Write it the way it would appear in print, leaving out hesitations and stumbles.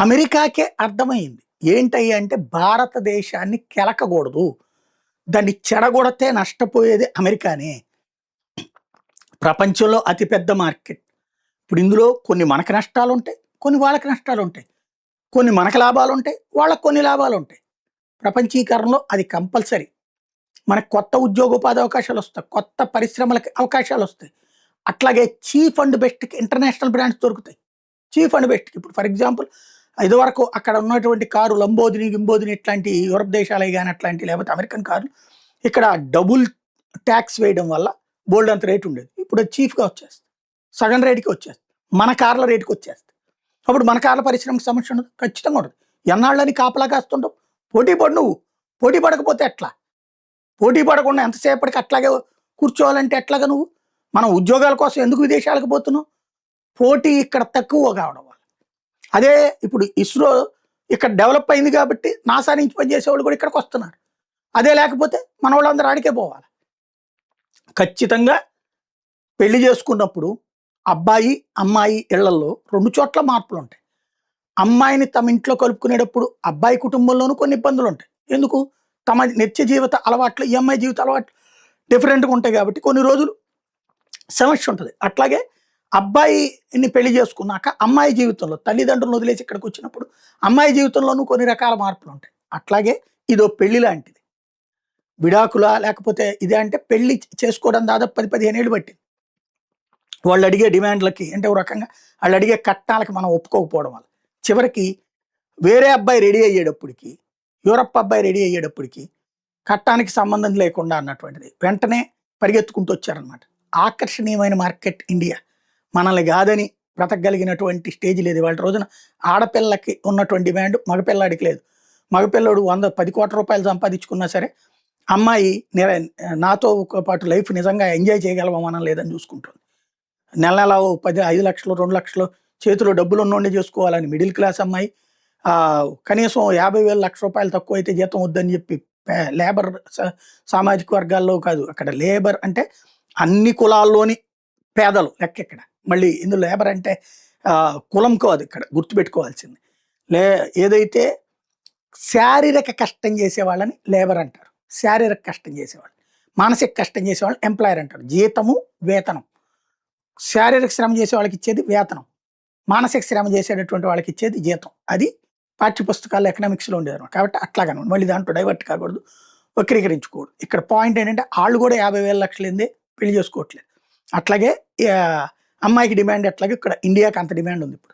అమెరికాకే అర్థమైంది. ఏంటయ్యా అంటే భారతదేశాన్ని కెలకగూడదు. దాన్ని చెడగొడితే నష్టపోయేది అమెరికానే. ప్రపంచంలో అతిపెద్ద మార్కెట్. ఇప్పుడు ఇందులో కొన్ని మనకి నష్టాలుంటాయి. కొన్ని వాళ్ళకి నష్టాలుంటాయి. కొన్ని మనకు లాభాలుంటాయి. వాళ్ళకి కొన్ని లాభాలుంటాయి. ప్రపంచీకరణలో అది కంపల్సరీ. మనకు కొత్త ఉద్యోగోపాధి అవకాశాలొస్తాయి. కొత్త పరిశ్రమలకి అవకాశాలొస్తాయి. అట్లాగే చీప్ అండ్ బెస్ట్‌కి ఇంటర్నేషనల్ బ్రాండ్స్ దొరుకుతాయి. చీప్ అండ్ బెస్ట్‌కి ఇప్పుడు ఫర్ ఎగ్జాంపుల్ ఇదివరకు అక్కడ ఉన్నటువంటి కారు లంబోర్గిని, గింబోర్గిని ఇట్లాంటి యూరప్ దేశాలయి గాని అట్లాంటి లేకపోతే అమెరికన్ కార్లు ఇక్కడ డబుల్ టాక్స్ వేయడం వల్ల బోలెడంత రేట్ ఉండేది. ఇప్పుడు అది చీప్‌గా వచ్చేస్తుంది. సగం రేట్‌కి వచ్చేస్తుంది. మన కార్ల రేట్‌కి వచ్చేస్తుంది. అప్పుడు మన కార్ల పరిశ్రమకి సమస్య ఉండదు. ఖచ్చితంగా ఉండదు. ఎన్నాళ్ళని కాపలా కాస్తుంటావు? పోటీ పడు నువ్వు. పోటీ పడకపోతే ఎట్లా? పోటీ పడకుండా ఎంతసేపటికి అట్లాగే కూర్చోవాలంటే ఎట్లాగా నువ్వు? మనం ఉద్యోగాల కోసం ఎందుకు విదేశాలకు పోతున్నాం? పోటీ ఇక్కడ తక్కువ కావడం వల్ల. అదే ఇప్పుడు ఇస్రో ఇక్కడ డెవలప్ అయింది కాబట్టి నాసా నుంచి పనిచేసేవాళ్ళు కూడా ఇక్కడికి వస్తున్నారు. అదే లేకపోతే మన వాళ్ళందరూ ఆడికే పోవాలి. ఖచ్చితంగా పెళ్లి చేసుకున్నప్పుడు అబ్బాయి, అమ్మాయి ఇళ్లలో 2 చోట్ల మార్పులుంటాయి. అమ్మాయిని తమ ఇంట్లో కలుపుకునేటప్పుడు అబ్బాయి కుటుంబంలోనూ కొన్ని ఇబ్బందులుంటాయి. ఎందుకు? తమ నిత్య జీవిత అలవాట్లు, ఈ అమ్మాయి జీవిత అలవాట్లు డిఫరెంట్‌గా ఉంటాయి కాబట్టి కొన్ని రోజులు సమస్య ఉంటది. అట్లాగే అబ్బాయిని పెళ్లి చేసుకున్నాక అమ్మాయి జీవితంలో తల్లిదండ్రులను వదిలేసి ఇక్కడికొచ్చినప్పుడు అమ్మాయి జీవితంలోనూ కొన్ని రకాల మార్పులుంటాయి. అట్లాగే ఇదో పెళ్లి లాంటిది. విడాకులా లేకపోతే ఇదే అంటే పెళ్లి చేసుకోవడం దాదాపు 10, 15 ఏళ్ళు పట్టింది. వాళ్ళు అడిగే డిమాండ్‌లకి అంటే ఒక రకంగా వాళ్ళు అడిగే కట్నాలకి మనం ఒప్పుకోకపోవడం వల్ల. చివరికి వేరే అబ్బాయి రెడీ అయ్యేటప్పటికి, యూరప్ అబ్బాయి రెడీ అయ్యేటప్పటికి కట్నానికి సంబంధం లేకుండా అన్నటువంటిది. వెంటనే పరిగెత్తుకుంటూ వచ్చారనమాట. ఆకర్షణీయమైన మార్కెట్ ఇండియా. మనల్ని కాదని బ్రతకగలిగినటువంటి స్టేజ్ లేదు. ఇవాళ రోజున ఆడపిల్లకి ఉన్నటువంటి డిమాండ్ మగపిల్లాడికి లేదు. మగపిల్లోడు 10 కోట్ల రూపాయలు సంపాదించుకున్నా సరే అమ్మాయి నాతో పాటు లైఫ్ నిజంగా ఎంజాయ్ చేయగలమా మనం లేదని చూసుకుంటుంది. నెల నెల ఓ 5 లక్షలు, 2 లక్షలు చేతిలో డబ్బులు ఉన్నోడిని చేసుకోవాలని మిడిల్ క్లాస్ అమ్మాయి కనీసం 50,000 1,00,000 తక్కువైతే జీతం వద్దని చెప్పి లేబర్ సామాజిక వర్గాల్లో కాదు. అక్కడ లేబర్ అంటే అన్ని కులాల్లోని పేదలు లెక్క ఇక్కడ. మళ్ళీ ఇందులో లేబర్ అంటే కులం కాదు ఇక్కడ గుర్తుపెట్టుకోవాల్సింది. ఏదైతే శారీరక కష్టం చేసే వాళ్ళని లేబర్ అంటారు. శారీరక కష్టం చేసేవాళ్ళు. మానసిక కష్టం చేసేవాళ్ళు ఎంప్లాయర్ అంటారు. జీతము, వేతనం. శారీరక శ్రమ చేసే వాళ్ళకి ఇచ్చేది వేతనం. మానసిక శ్రమ చేసేటటువంటి వాళ్ళకి ఇచ్చేది జీతం. అది పాఠ్యపుస్తకాల్లో ఎకనామిక్స్‌లో ఉండేదన్నమాట. కాబట్టి అట్లాగనమాట. మళ్ళీ దాంట్లో డైవర్ట్ కాకూడదు, వక్రీకరించకూడదు. ఇక్కడ పాయింట్ ఏంటంటే ఆళ్ళు కూడా 50,000 లక్షలేందే పెళ్లి చేసుకోవట్లేదు. అట్లాగే అమ్మాయికి డిమాండ్ ఎట్లాగో ఇక్కడ ఇండియాకి అంత డిమాండ్ ఉంది ఇప్పుడు.